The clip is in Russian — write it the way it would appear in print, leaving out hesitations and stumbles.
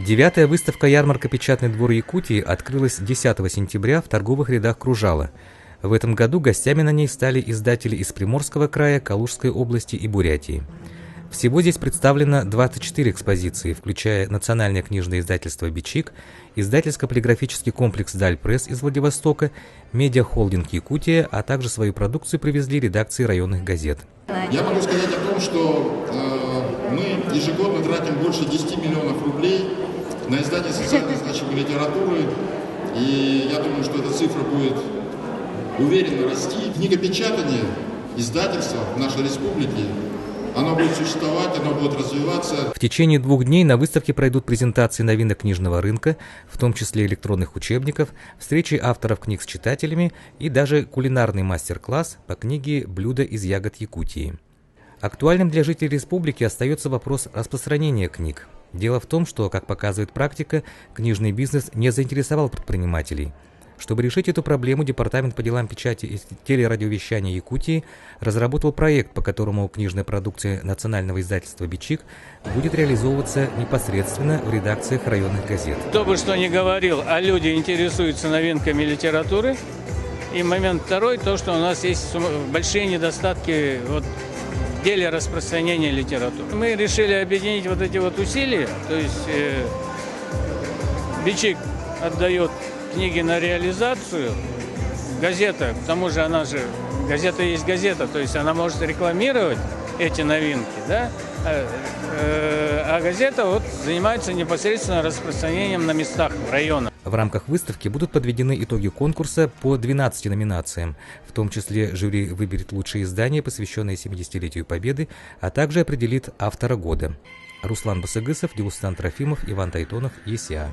9-я выставка-ярмарка «Печатный двор Якутии» открылась 10 сентября в торговых рядах «Кружала». В этом году гостями на ней стали издатели из Приморского края, Калужской области и Бурятии. Всего здесь представлено 24 экспозиции, включая национальное книжное издательство «Бичик», издательско-полиграфический комплекс «Дальпресс» из Владивостока, медиахолдинг «Якутия», а также свою продукцию привезли редакции районных газет. Я могу сказать о том, что мы ежегодно тратим больше 10 миллионов рублей на издание социально значимой литературы, и я думаю, что эта цифра будет уверенно расти. Книгопечатание, издательство в нашей республике, оно будет существовать, оно будет развиваться. В течение 2 дней на выставке пройдут презентации новинок книжного рынка, в том числе электронных учебников, встречи авторов книг с читателями и даже кулинарный мастер-класс по книге «Блюда из ягод Якутии». Актуальным для жителей республики остается вопрос распространения книг. Дело в том, что, как показывает практика, книжный бизнес не заинтересовал предпринимателей. Чтобы решить эту проблему, Департамент по делам печати и телерадиовещания Якутии разработал проект, по которому книжная продукция национального издательства «Бичик» будет реализовываться непосредственно в редакциях районных газет. Кто бы что ни говорил, а люди интересуются новинками литературы. И момент второй, то, что у нас есть большие недостатки в деле распространения литературы. Мы решили объединить вот эти усилия, то есть «Бичик» отдает книги на реализацию, газета, к тому же газета есть газета, то есть она может рекламировать эти новинки, да? А газета занимается непосредственно распространением на местах, в районах. В рамках выставки будут подведены итоги конкурса по 12 номинациям, в том числе жюри выберет лучшие издания, посвященные 70-летию Победы, а также определит автора года. Руслан Басыгысов, Дегустант Трофимов, Иван Тайтонов, ЕСИА.